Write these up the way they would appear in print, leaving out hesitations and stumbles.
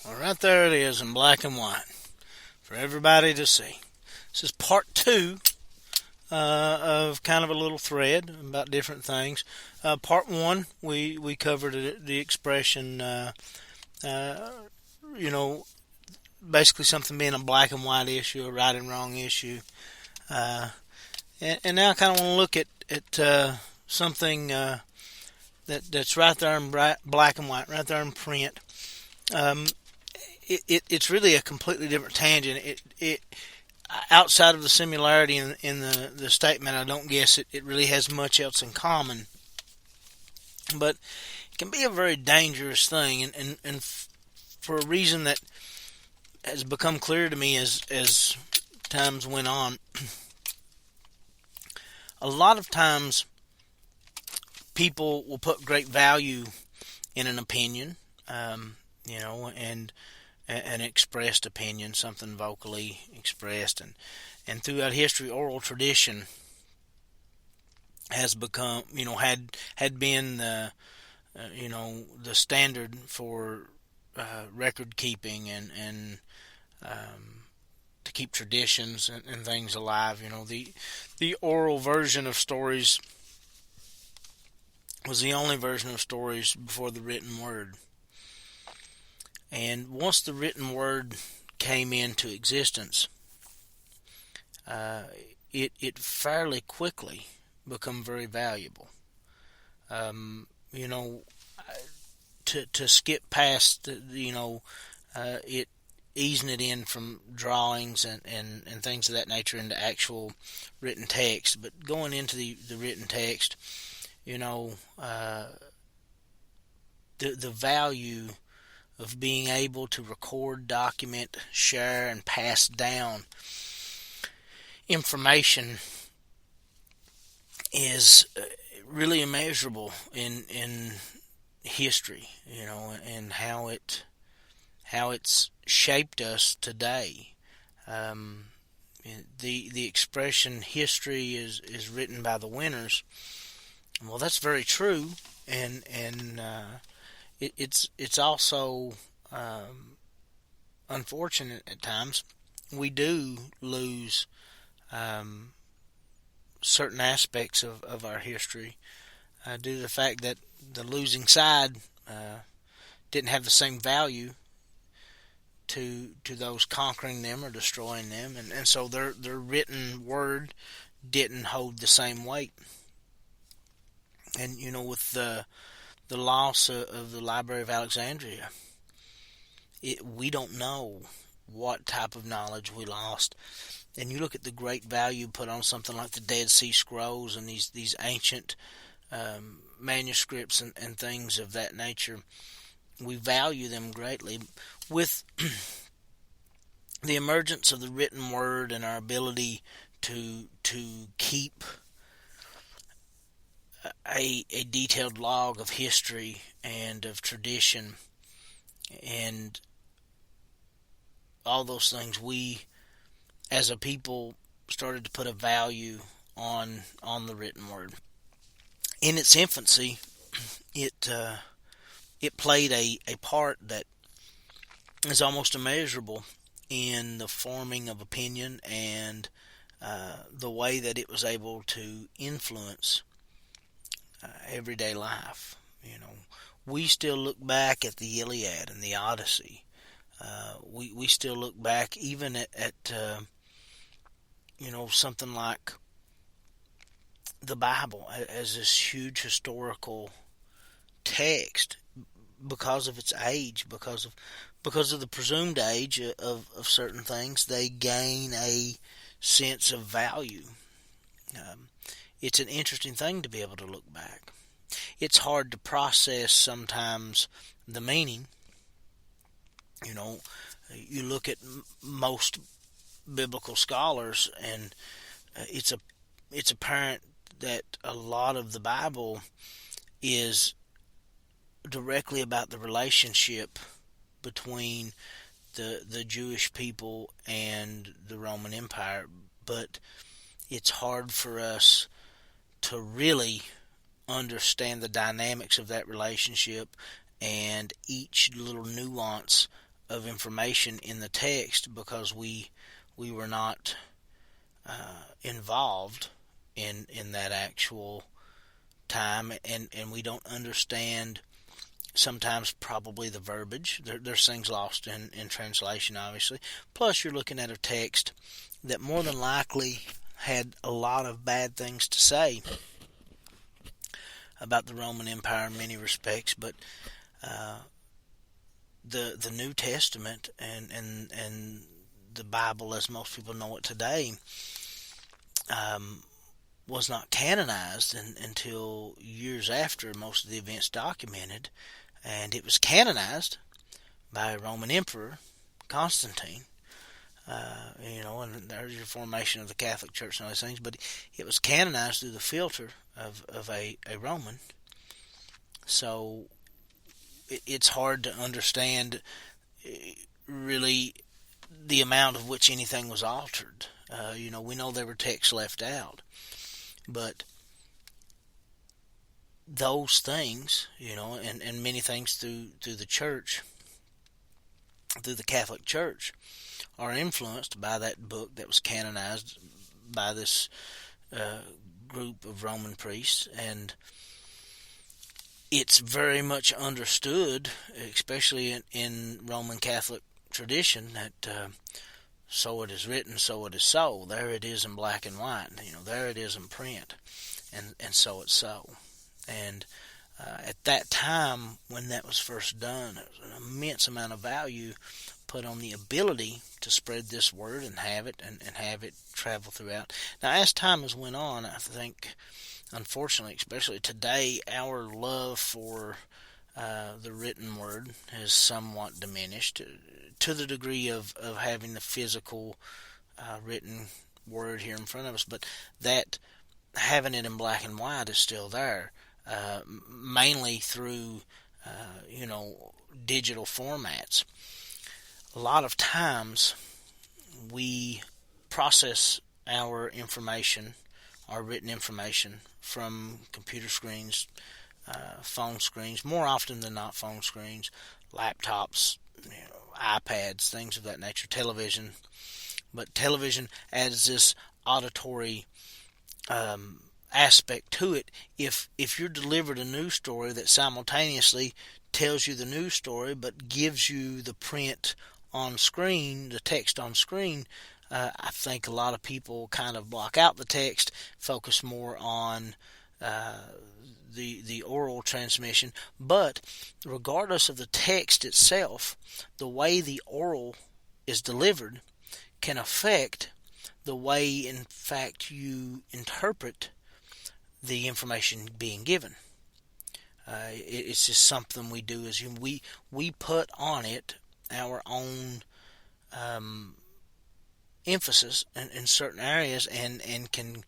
Well, right there it is in black and white for everybody to see. This is part two of kind of a little thread about different things. Part one, we covered the expression, uh, you know, basically something being a black and white issue, a right and wrong issue. Uh, and now I kind of want to look at something that's right there in black and white, right there in print. Um, it's really a completely different tangent. It outside of the similarity in the statement, I don't guess it really has much else in common. But it can be a very dangerous thing, and for a reason that has become clear to me as times went on. A lot of times, people will put great value in an opinion, and an expressed opinion, something vocally expressed, and throughout history, oral tradition has become, had been the standard for record keeping and to keep traditions and things alive. The oral version of stories was the only version of stories before the written word. And once the written word came into existence, uh, it fairly quickly become very valuable. Um, you know, to skip past it easing it in from drawings and things of that nature into actual written text, but going into the written text, the value of being able to record, document, share, and pass down information is really immeasurable in history, and how it's shaped us today. Um, the expression "history is written by the winners." Well, that's very true, and it's also unfortunate at times. We do lose um, certain aspects of our history due to the fact that the losing side didn't have the same value to those conquering them or destroying them, and so their written word didn't hold the same weight. And with the loss of the Library of Alexandria, we don't know what type of knowledge we lost. And you look at the great value put on something like the Dead Sea Scrolls and these ancient manuscripts and things of that nature. We value them greatly. With the emergence of the written word and our ability to keep a detailed log of history and of tradition and all those things, we as a people started to put a value on the written word. In its infancy, it played a part that is almost immeasurable in the forming of opinion and the way that it was able to influence everyday life. We still look back at the Iliad and the Odyssey. We still look back even at something like the Bible as this huge historical text because of its age, because of the presumed age of certain things. They gain a sense of value. It's an interesting thing to be able to look back. It's hard to process sometimes the meaning. You look at most biblical scholars, and it's apparent that a lot of the Bible is directly about the relationship between the Jewish people and the Roman Empire, but it's hard for us to really understand the dynamics of that relationship and each little nuance of information in the text because we were not involved in that actual time, and we don't understand sometimes probably the verbiage. There's things lost in translation, obviously. Plus, you're looking at a text that more than likely had a lot of bad things to say about the Roman Empire in many respects, but the New Testament and the Bible, as most people know it today, was not canonized until years after most of the events documented, and it was canonized by a Roman emperor, Constantine. And there's your formation of the Catholic Church and all those things, but it was canonized through the filter of a Roman. So it's hard to understand really the amount of which anything was altered. We know there were texts left out, but those things, and many things through the church, through the Catholic Church, are influenced by that book that was canonized by this group of Roman priests, and it's very much understood, especially in Roman Catholic tradition, that so it is written, so it is so. There it is in black and white. There it is in print, and so it's so. And at that time, when that was first done, there was an immense amount of value put on the ability to spread this word and have it and have it travel throughout. Now, as time has went on, I think, unfortunately, especially today, our love for the written word has somewhat diminished to the degree of having the physical written word here in front of us, but that having it in black and white is still there, mainly through digital formats. A lot of times we process our information, our written information, from computer screens, phone screens, more often than not phone screens, laptops, iPads, things of that nature, television. But television adds this auditory aspect to it. If you're delivered a news story that simultaneously tells you the news story but gives you the print on screen, the text on screen, I think a lot of people kind of block out the text, focus more on the oral transmission. But regardless of the text itself, the way the oral is delivered can affect the way, in fact, you interpret the information being given. It's just something we do as humans. We put on it our own emphasis in certain areas, and can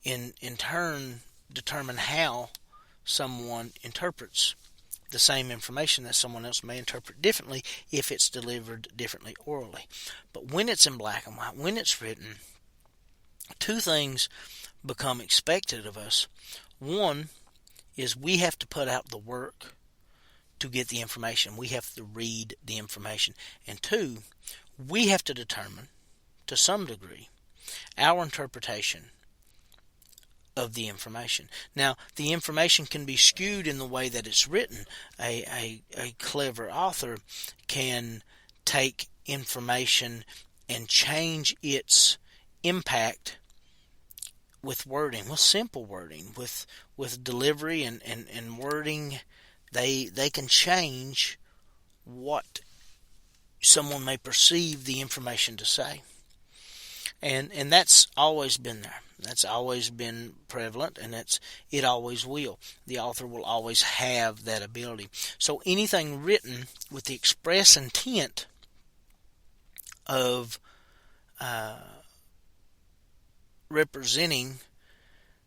in turn determine how someone interprets the same information that someone else may interpret differently if it's delivered differently orally. But when it's in black and white, when it's written, two things become expected of us. One is we have to put out the work to get the information. We have to read the information. And two, we have to determine, to some degree, our interpretation of the information. Now, the information can be skewed in the way that it's written. A clever author can take information and change its impact with wording, with simple wording, with delivery and wording. They can change what someone may perceive the information to say. And that's always been there. That's always been prevalent, and it always will. The author will always have that ability. So anything written with the express intent of representing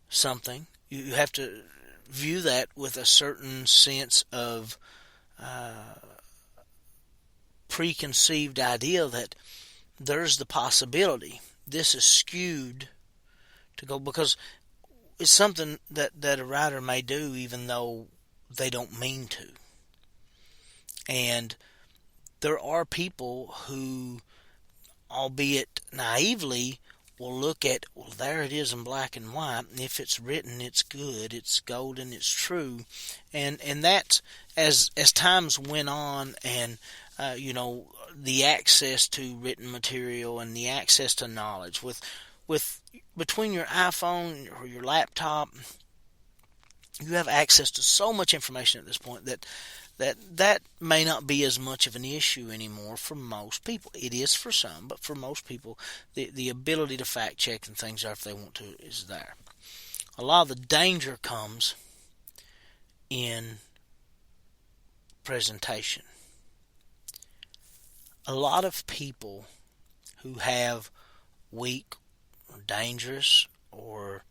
something, you have to view that with a certain sense of preconceived idea that there's the possibility this is skewed to go, because it's something that a writer may do even though they don't mean to. And there are people who, albeit naively, will look at, well, there it is in black and white, and if it's written, it's good, it's golden, it's true. And that's, as times went on, and the access to written material and the access to knowledge with between your iPhone or your laptop, you have access to so much information at this point that may not be as much of an issue anymore for most people. It is for some, but for most people, the ability to fact check and things if they want to is there. A lot of the danger comes in presentation. A lot of people who have weak or dangerous or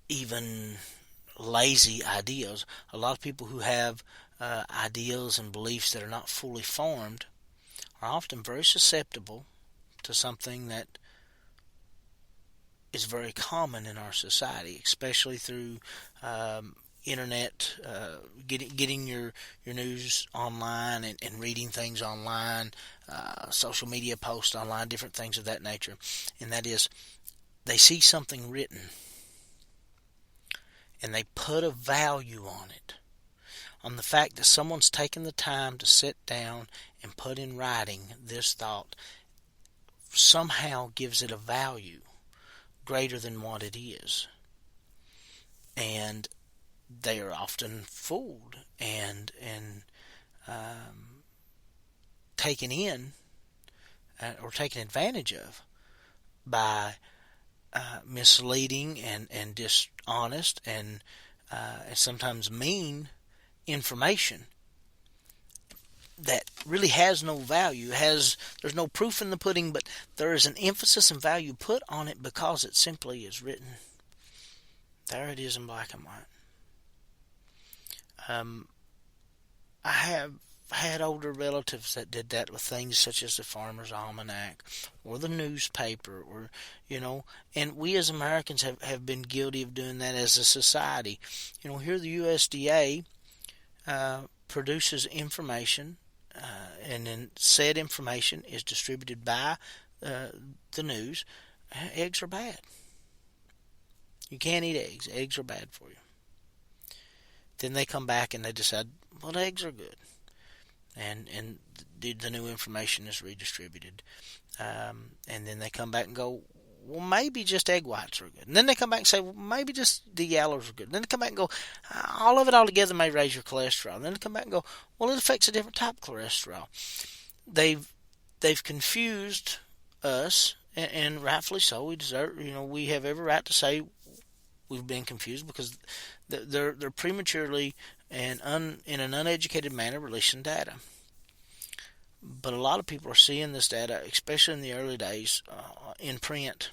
even lazy ideas, a lot of people who have ideas and beliefs that are not fully formed are often very susceptible to something that is very common in our society, especially through internet, getting your news online and reading things online, social media posts online, different things of that nature. And that is, they see something written and they put a value on it, on the fact that someone's taken the time to sit down and put in writing this thought, somehow gives it a value greater than what it is. And they are often fooled and taken in or taken advantage of by misleading and dishonest and sometimes mean information that really has no value. There's no proof in the pudding, but there is an emphasis and value put on it because it simply is written. There it is in black and white. I have had older relatives that did that with things such as the Farmer's Almanac or the newspaper, or and we as Americans have been guilty of doing that as a society. Here the USDA produces information, and then said information is distributed by the news. Eggs are bad. You can't eat eggs. Eggs are bad for you. Then they come back and they decide, well, eggs are good. And the new information is redistributed. And then they come back and go, well, maybe just egg whites are good. And then they come back and say, well, maybe just the yellows are good. And then they come back and go, all of it all together may raise your cholesterol. And then they come back and go, well, it affects a different type of cholesterol. They've confused us, and rightfully so. We deserve, we have every right to say we've been confused because they're prematurely and in an uneducated manner releasing data. But a lot of people are seeing this data, especially in the early days, in print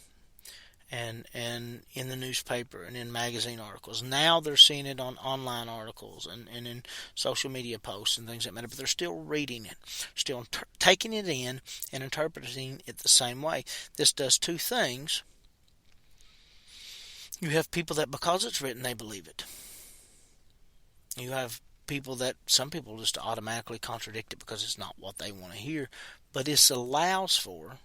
and in the newspaper and in magazine articles. Now they're seeing it on online articles and in social media posts and things that matter, but they're still reading it, still taking it in and interpreting it the same way. This does two things. You have people that because it's written, they believe it. You have some people just automatically contradict it because it's not what they want to hear. But this allows for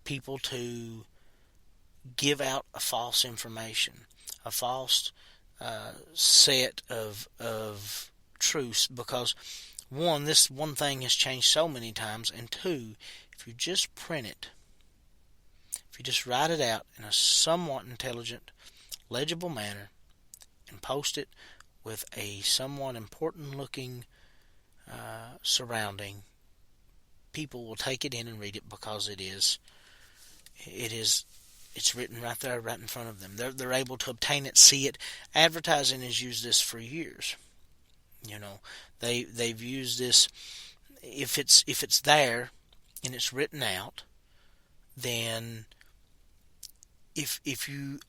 people to give out a false information, a false set of truths, because this one thing has changed so many times, and two, if you just print it, if you just write it out in a somewhat intelligent, legible manner and post it with a somewhat important looking surrounding, people will take it in and read it because it's written right there, right in front of them. They're able to obtain it, see it. Advertising has used this for years. They've used this. If it's there and it's written out, then if you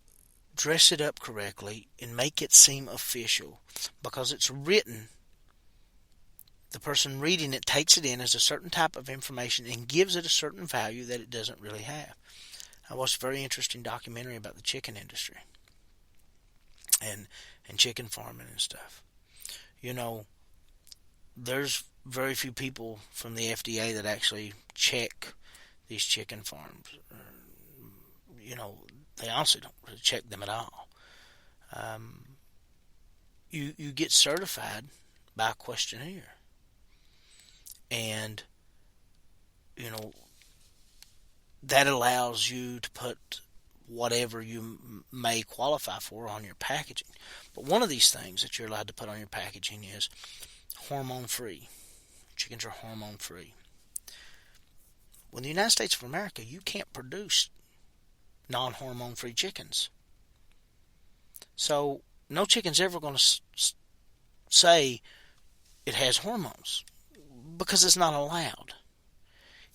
dress it up correctly and make it seem official, because it's written, the person reading it takes it in as a certain type of information and gives it a certain value that it doesn't really have. I watched a very interesting documentary about the chicken industry and chicken farming and stuff. there's very few people from the FDA that actually check these chicken farms. You know, they honestly don't really check them at all. Um, you get certified by a questionnaire, and you know that allows you to put whatever you may qualify for on your packaging. But one of these things that you're allowed to put on your packaging is hormone free. Chickens are hormone free. Well, in the United States of America, you can't produce non hormone free chickens. So, no chicken's ever going to say it has hormones because it's not allowed.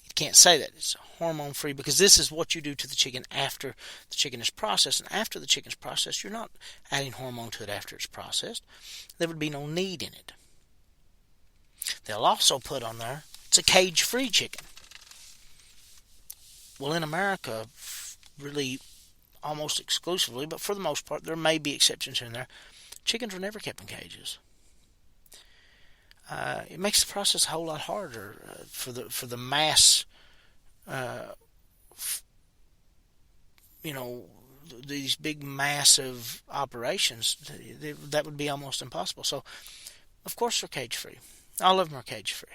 It can't say that it's hormone free because this is what you do to the chicken after the chicken is processed. And after the chicken's processed, you're not adding hormone to it after it's processed. There would be no need in it. They'll also put on there, it's a cage-free chicken. Well, in America, really almost exclusively, but for the most part, there may be exceptions in there, chickens were never kept in cages. It makes the process a whole lot harder for the mass, these big massive operations. That would be almost impossible. So, of course, they're cage-free. All of them are cage-free.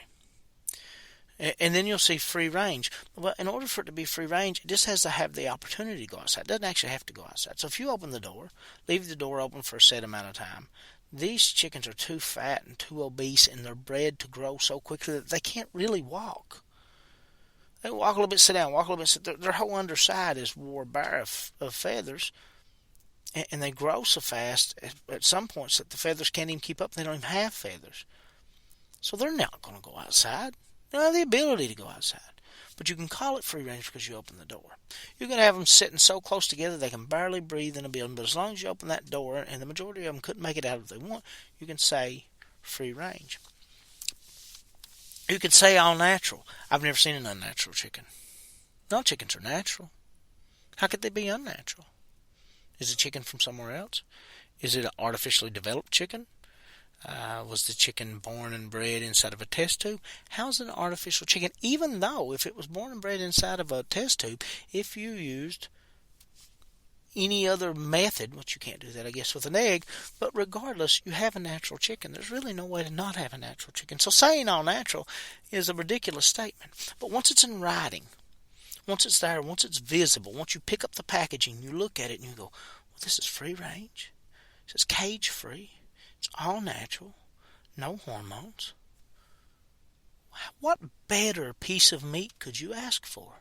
And then you'll see free range. Well, in order for it to be free range, it just has to have the opportunity to go outside. It doesn't actually have to go outside. So if you open the door, leave the door open for a set amount of time, these chickens are too fat and too obese, and they're bred to grow so quickly that they can't really walk. They walk a little bit, sit down, walk a little bit, sit. Their whole underside is wore bare of feathers, and they grow so fast at some points that the feathers can't even keep up. They don't even have feathers. So they're not going to go outside. They don't have the ability to go outside. But you can call it free range because you open the door. You're going to have them sitting so close together they can barely breathe in a building. But as long as you open that door, and the majority of them couldn't make it out if they want, you can say free range. You can say all natural. I've never seen an unnatural chicken. No, chickens are natural. How could they be unnatural? Is the chicken from somewhere else? Is it an artificially developed chicken? Was the chicken born and bred inside of a test tube? How's an artificial chicken, even though if it was born and bred inside of a test tube, if you used any other method, which you can't do that, I guess, with an egg, but regardless, you have a natural chicken. There's really no way to not have a natural chicken. So saying all natural is a ridiculous statement. But once it's in writing, once it's there, once it's visible, once you pick up the packaging, you look at it and you go, well, this is free range. It says cage free. It's all natural, no hormones. What better piece of meat could you ask for?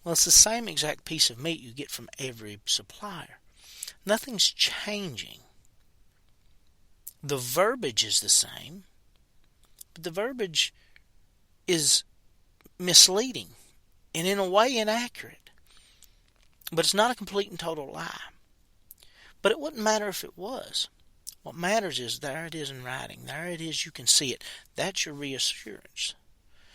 Well, it's the same exact piece of meat you get from every supplier. Nothing's changing. The verbiage is the same, but the verbiage is misleading and in a way inaccurate. But it's not a complete and total lie. But it wouldn't matter if it was. What matters is there it is in writing. There it is, you can see it. That's your reassurance.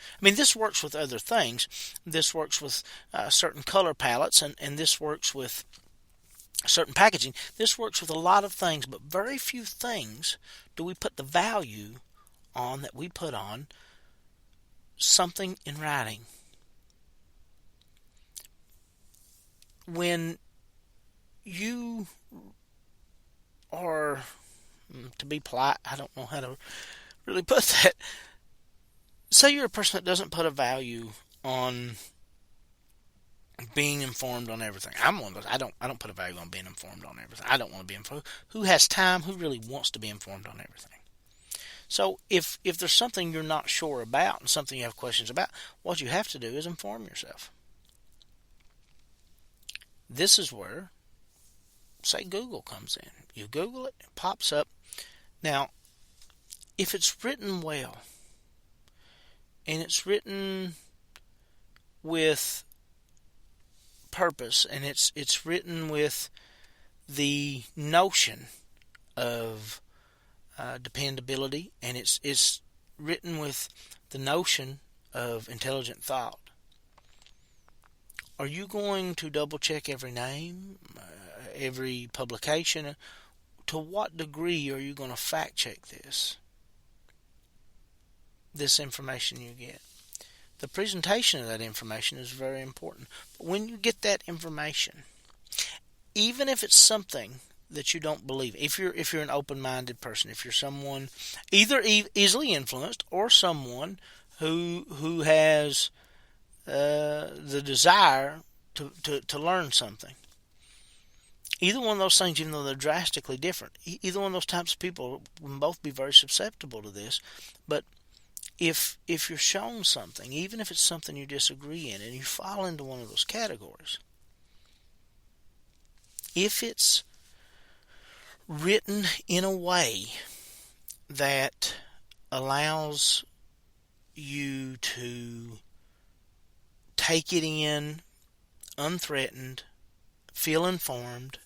I mean, this works with other things. This works with certain color palettes, and this works with certain packaging. This works with a lot of things, but very few things do we put the value on that we put on something in writing. When you are, to be polite, I don't know how to really put that. Say you're a person that doesn't put a value on being informed on everything. I'm one of those. I don't put a value on being informed on everything. I don't want to be informed. Who has time? Who really wants to be informed on everything? So if there's something you're not sure about and something you have questions about, what you have to do is inform yourself. This is where, say, Google comes in. You Google it, it pops up. Now, if it's written well, and it's written with purpose, and it's written with the notion of dependability, and it's written with the notion of intelligent thought, are you going to double check every name, every publication? To what degree are you going to fact check this? this information you get. The presentation of that information is very important. But when you get that information, even if it's something that you don't believe, if you're an open-minded person, if you're someone either easily influenced or someone who has the desire to learn something, either one of those things, even though they're drastically different, either one of those types of people will both be very susceptible to this. But if you're shown something, even if it's something you disagree in, and you fall into one of those categories, if it's written in a way that allows you to take it in unthreatened, feel informed,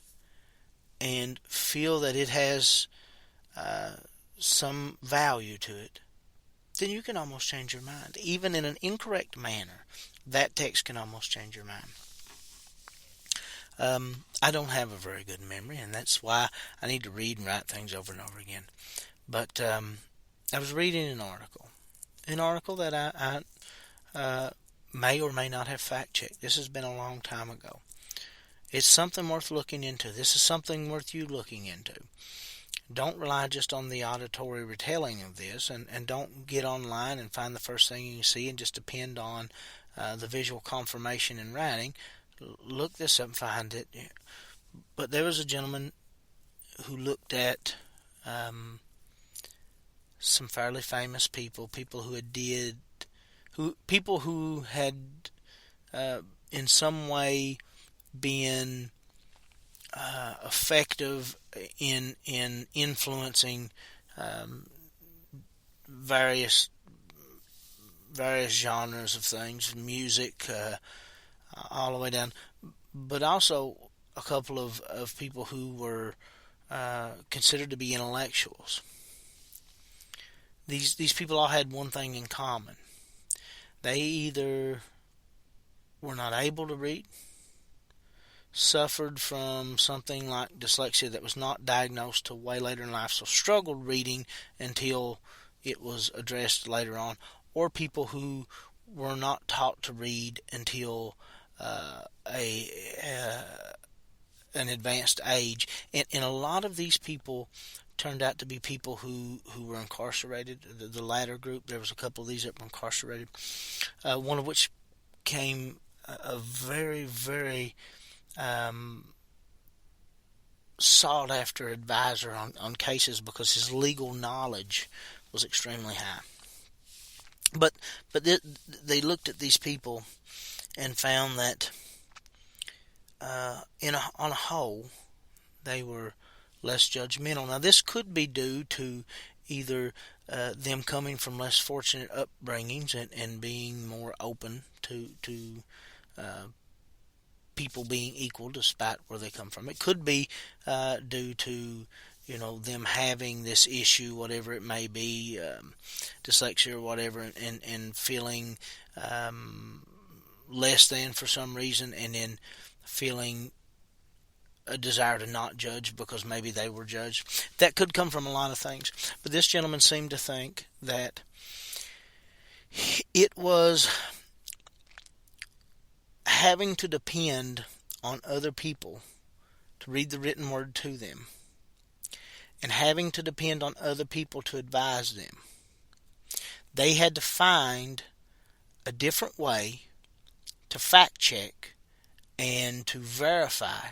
and feel that it has some value to it, then you can almost change your mind. Even in an incorrect manner, that text can almost change your mind. I don't have a very good memory, and that's why I need to read and write things over and over again. But I was reading an article that I may or may not have fact-checked. This has been a long time ago. It's something worth looking into. This is something worth you looking into. Don't rely just on the auditory retelling of this, and don't get online and find the first thing you can see and just depend on the visual confirmation in writing. Look this up and find it. But there was a gentleman who looked at some fairly famous people who had in some way been effective in influencing various genres of things, music, all the way down, but also a couple of people who were considered to be intellectuals. These people all had one thing in common. They either were not able to read, suffered from something like dyslexia that was not diagnosed till way later in life, so struggled reading until it was addressed later on, or people who were not taught to read until an advanced age. And a lot of these people turned out to be people who were incarcerated. The latter group, there was a couple of these that were incarcerated, one of which became a very, very sought after advisor on cases because his legal knowledge was extremely high. But they looked at these people and found that on a whole they were less judgmental. Now this could be due to either them coming from less fortunate upbringings and being more open to people being equal despite where they come from. It could be due to them having this issue, whatever it may be, dyslexia or whatever, and feeling less than for some reason, and then feeling a desire to not judge because maybe they were judged. That could come from a lot of things. But this gentleman seemed to think that it was having to depend on other people to read the written word to them, and having to depend on other people to advise them. They had to find a different way to fact check and to verify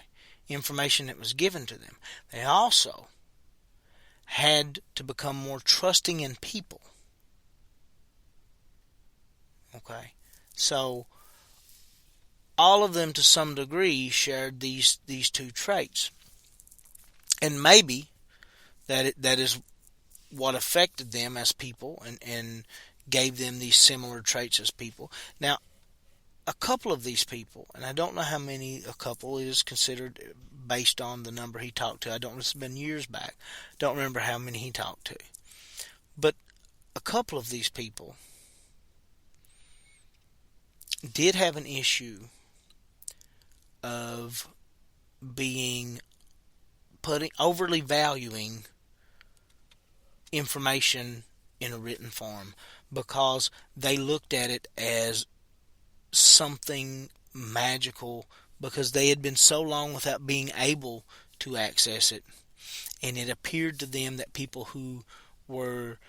information that was given to them. They also had to become more trusting in people. Okay? So all of them to some degree shared these two traits. And maybe that is what affected them as people and gave them these similar traits as people. Now, a couple of these people, and I don't know how many a couple is considered based on the number he talked to. It's been years back. Don't remember how many he talked to. But a couple of these people did have an issue of overly valuing information in a written form, because they looked at it as something magical, because they had been so long without being able to access it, and it appeared to them that people who were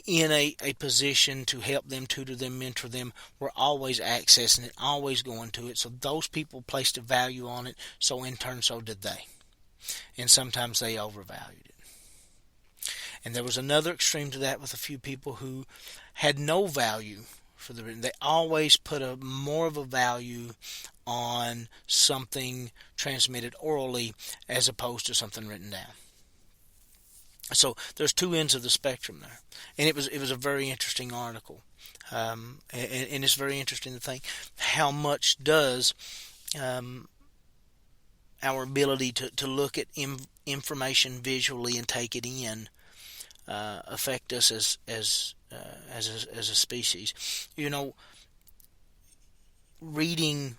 in a position to help them, tutor them, mentor them, were always accessing it, always going to it. So those people placed a value on it, so in turn so did they. And sometimes they overvalued it. And there was another extreme to that with a few people who had no value for the written. They always put a more of a value on something transmitted orally as opposed to something written down. So there's two ends of the spectrum there, and it was a very interesting article, and it's very interesting to think how much does our ability to look at information visually and take it in affect us as a species. Reading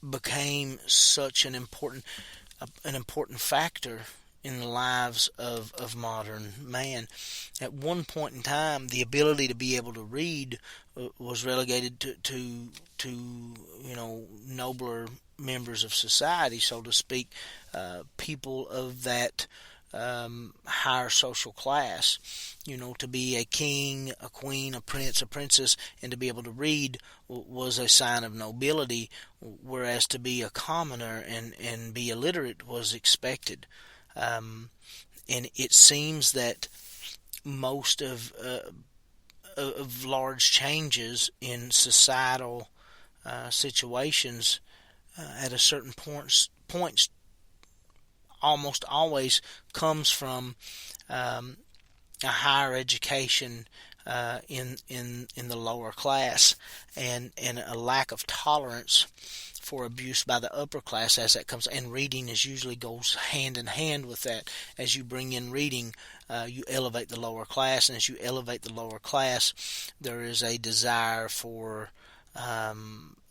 became such an important factor in the lives of modern man. At one point in time, the ability to be able to read was relegated to nobler members of society, so to speak, people of that higher social class. To be a king, a queen, a prince, a princess, and to be able to read was a sign of nobility, whereas to be a commoner and be illiterate was expected. And it seems that most of large changes in societal situations at a certain points almost always comes from a higher education in the lower class, and a lack of tolerance for abuse by the upper class as that comes. And reading usually goes hand in hand with that. As you bring in reading, you elevate the lower class, and as you elevate the lower class, there is a desire for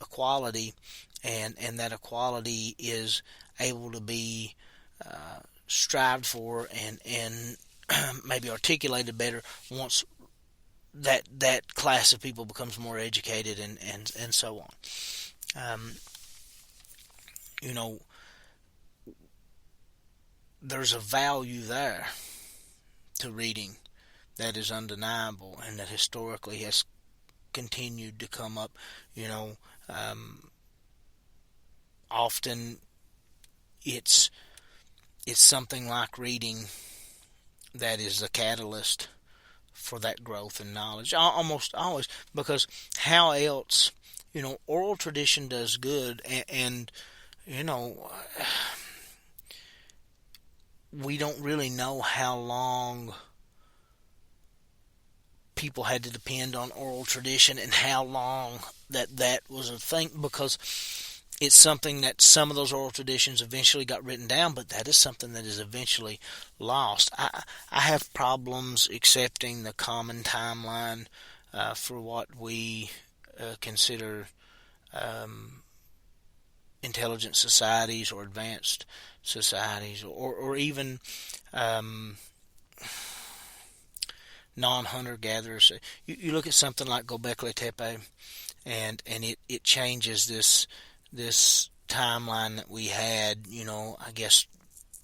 equality, and that equality is able to be strived for and maybe articulated better once that class of people becomes more educated and so on. There's a value there to reading that is undeniable, and that historically has continued to come up. Often it's something like reading that is the catalyst for that growth and knowledge, almost always, because how else, oral tradition does good, and we don't really know how long people had to depend on oral tradition and how long that was a thing, because it's something that some of those oral traditions eventually got written down, but that is something that is eventually lost. I have problems accepting the common timeline for what we consider intelligent societies or advanced societies, or even non-hunter-gatherers. You look at something like Göbekli Tepe, and it changes this timeline that we had, I guess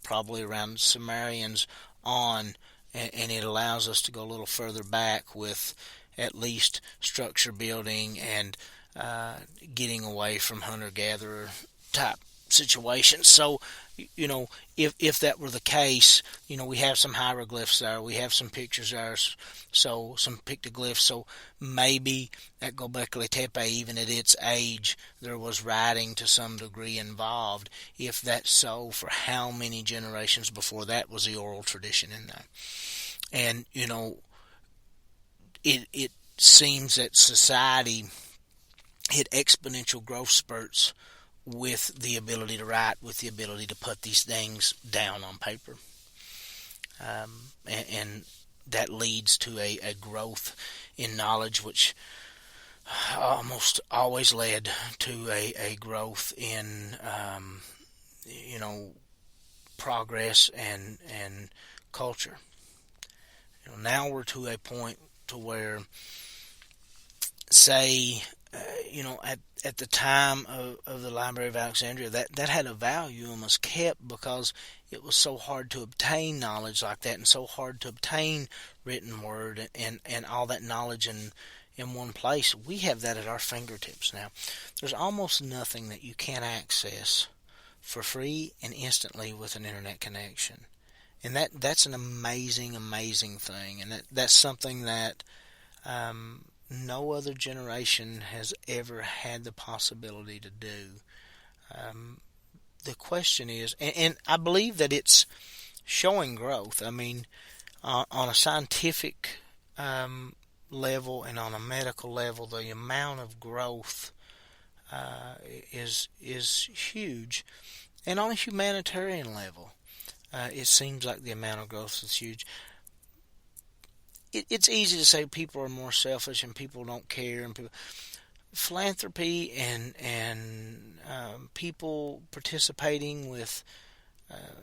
probably around Sumerians on, and it allows us to go a little further back with at least structure building and getting away from hunter-gatherer type situations. So, if that were the case, we have some hieroglyphs there, we have some pictures there, so some pictoglyphs. So maybe at Göbekli Tepe, even at its age, there was writing to some degree involved. If that's so, for how many generations before that was the oral tradition in there? And it seems that society hit exponential growth spurts with the ability to write, with the ability to put these things down on paper. And that leads to a growth in knowledge, which almost always led to a growth in, progress and culture. Now we're to a point to where say, at the time of the Library of Alexandria, that had a value and was kept because it was so hard to obtain knowledge like that, and so hard to obtain written word and all that knowledge in one place. We have that at our fingertips now. There's almost nothing that you can't access for free and instantly with an internet connection. And that's an amazing, amazing thing. And that's something that no other generation has ever had the possibility to do. The question is, and I believe that it's showing growth. I mean, on a scientific level and on a medical level, the amount of growth is huge. And on a humanitarian level, it seems like the amount of growth is huge. It's easy to say people are more selfish and people don't care, and philanthropy and people participating with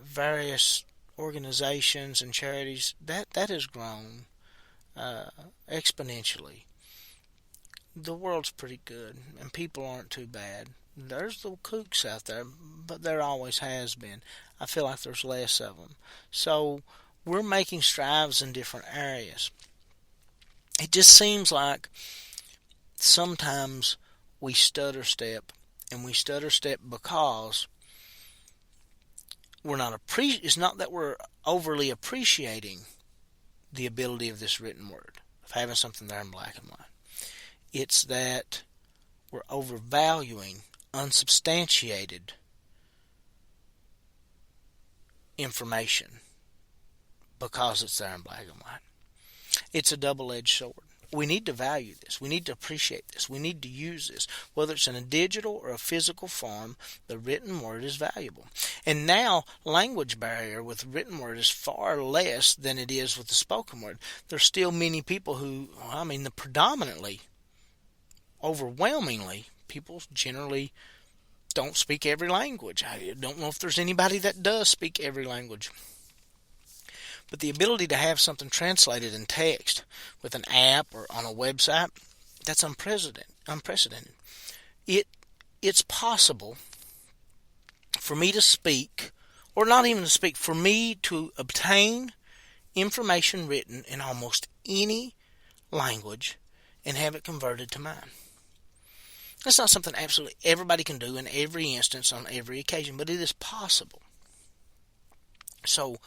various organizations and charities that has grown exponentially. The world's pretty good, and people aren't too bad. There's little kooks out there, but there always has been. I feel like there's less of them. So we're making strides in different areas. It just seems like sometimes we stutter step, and we stutter step because it's not that we're overly appreciating the ability of this written word, of having something there in black and white. It's that we're overvaluing unsubstantiated information because it's there in black and white. It's a double-edged sword. We need to value this. We need to appreciate this. We need to use this. Whether it's in a digital or a physical form, the written word is valuable. And now, language barrier with written word is far less than it is with the spoken word. There's still many people who, predominantly, overwhelmingly, people generally don't speak every language. I don't know if there's anybody that does speak every language. But the ability to have something translated in text with an app or on a website, that's unprecedented. It's possible for me to speak, or not even to speak, for me to obtain information written in almost any language and have it converted to mine. That's not something absolutely everybody can do in every instance on every occasion, but it is possible. So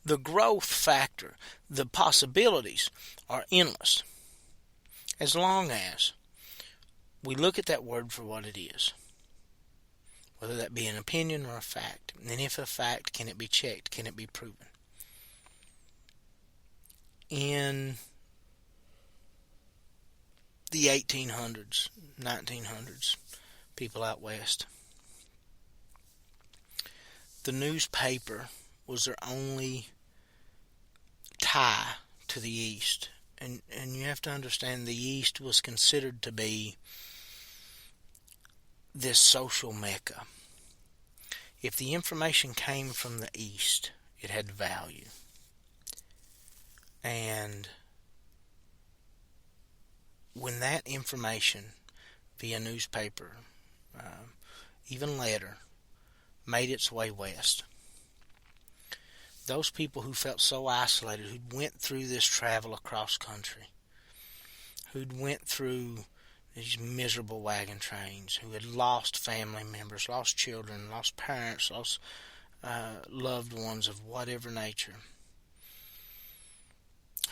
the growth factor, the possibilities are endless, as long as we look at that word for what it is, whether that be an opinion or a fact. And if a fact, can it be checked? Can it be proven? In the 1800s, 1900s, people out west, the newspaper was their only tie to the East. And you have to understand, the East was considered to be this social mecca. If the information came from the East, it had value. And when that information via newspaper, even letter, made its way west, those people who felt so isolated, who'd went through this travel across country, who'd went through these miserable wagon trains, who had lost family members, lost children, lost parents, lost loved ones of whatever nature,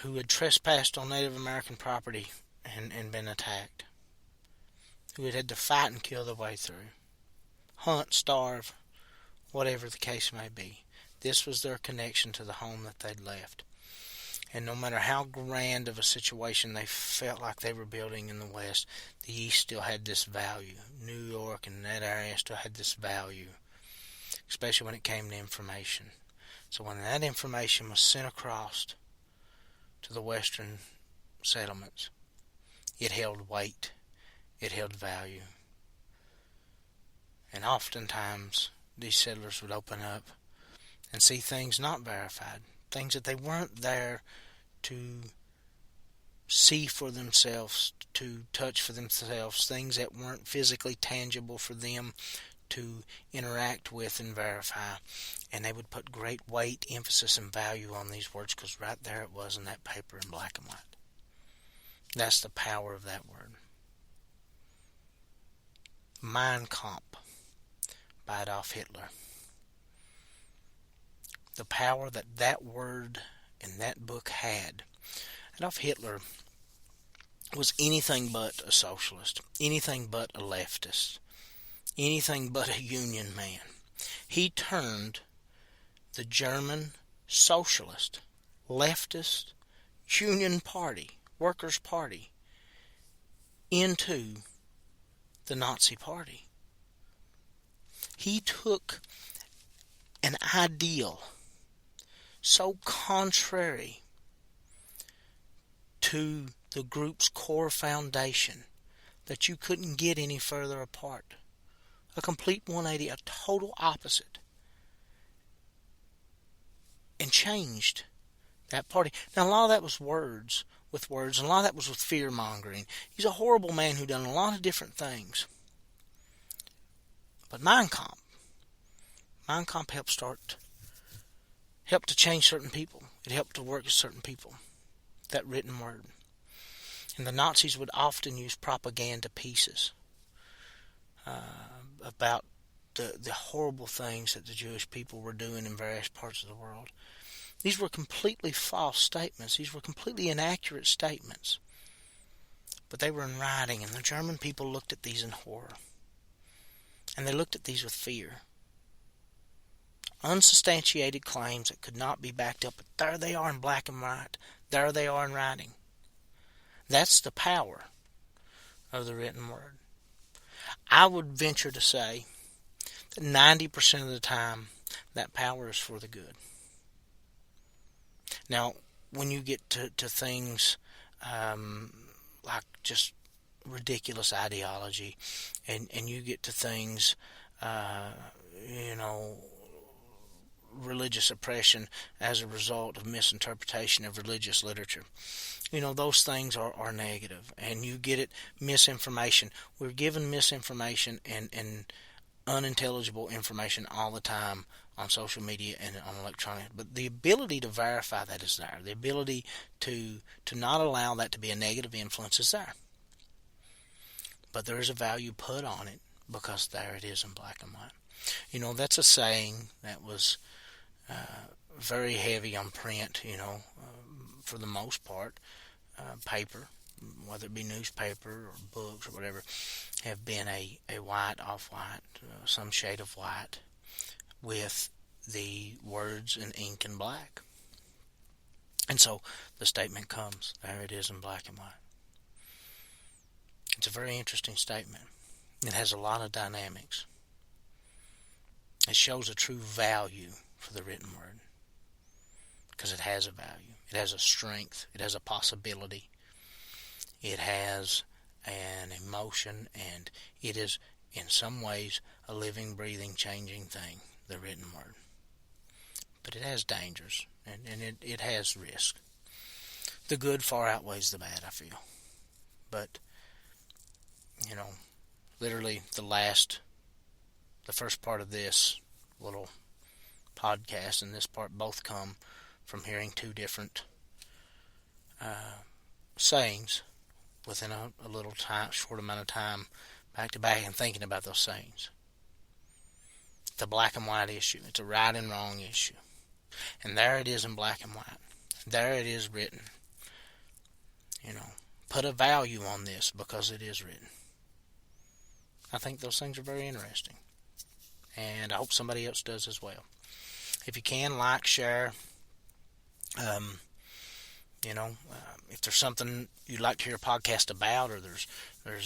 who had trespassed on Native American property and been attacked, who had to fight and kill their way through, hunt, starve, whatever the case may be. This was their connection to the home that they'd left. And no matter how grand of a situation they felt like they were building in the West, the East still had this value. New York and that area still had this value, especially when it came to information. So when that information was sent across to the Western settlements, it held weight, it held value. And oftentimes, these settlers would open up and see things not verified, things that they weren't there to see for themselves, to touch for themselves, things that weren't physically tangible for them to interact with and verify. And they would put great weight, emphasis, and value on these words because right there it was in that paper in black and white. That's the power of that word. Mein Kampf by Adolf Hitler. The power that that word and that book had. Adolf Hitler was anything but a socialist, anything but a leftist, anything but a union man. He turned the German socialist, leftist, union party, workers' party, into the Nazi party. He took an ideal so contrary to the group's core foundation that you couldn't get any further apart. A complete 180, a total opposite. And changed that party. Now, a lot of that was words, and a lot of that was with fear-mongering. He's a horrible man who done a lot of different things. But Mein Kampf helped to change certain people. It helped to work with certain people, that written word. And the Nazis would often use propaganda pieces about the horrible things that the Jewish people were doing in various parts of the world. These were completely false statements. These were completely inaccurate statements. But they were in writing, and the German people looked at these in horror. And they looked at these with fear. Unsubstantiated claims that could not be backed up, but there they are in black and white. There they are in writing. That's the power of the written word. I would venture to say that 90% of the time, that power is for the good. Now, when you get to things like just ridiculous ideology, and you get to things, religious oppression as a result of misinterpretation of religious literature. Those things are negative, and you get it, misinformation. We're given misinformation and unintelligible information all the time on social media and on electronic, but the ability to verify that is there. The ability to not allow that to be a negative influence is there. But there is a value put on it because there it is in black and white. That's a saying that was very heavy on print, for the most part. Paper, whether it be newspaper or books or whatever, have been a white, off-white, some shade of white, with the words in ink and black. And so the statement comes, there it is in black and white. It's a very interesting statement. It has a lot of dynamics. It shows a true value for the written word, because it has a value. It has a strength. It has a possibility. It has an emotion, and it is in some ways a living, breathing, changing thing, the written word. But it has dangers, and it has risk. The good far outweighs the bad, I feel. But, literally the first part of this little podcast and this part both come from hearing two different sayings within a little time, short amount of time, back to back, and thinking about those sayings. It's a black and white issue. It's a right and wrong issue. And there it is in black and white. There it is written. Put a value on this because it is written. I think those things are very interesting. And I hope somebody else does as well. If you can, like, share. If there's something you'd like to hear a podcast about, or there's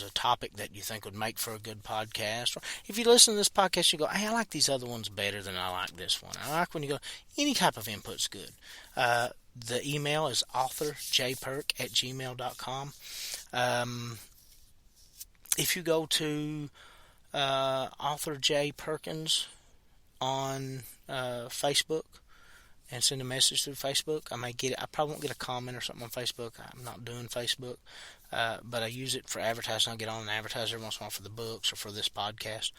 a topic that you think would make for a good podcast, or if you listen to this podcast, you go, hey, I like these other ones better than I like this one. I like when you go, any type of input's good. The email is authorjperk@gmail.com. If you go to Author J. Perkins on Facebook, and send a message through Facebook. I may get it. I probably won't get a comment or something on Facebook. I'm not doing Facebook, but I use it for advertising. I'll get on and advertise every once in a while for the books or for this podcast.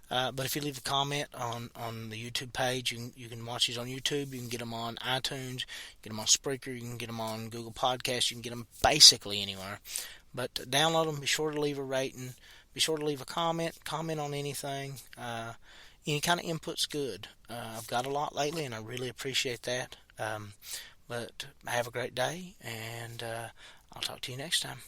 But if you leave a comment on the YouTube page, you can watch these on YouTube. You can get them on iTunes, get them on Spreaker, you can get them on Google Podcasts. You can get them basically anywhere. But download them. Be sure to leave a rating. Be sure to leave a comment. Comment on anything. Any kind of input's good. I've got a lot lately, and I really appreciate that. But have a great day, and I'll talk to you next time.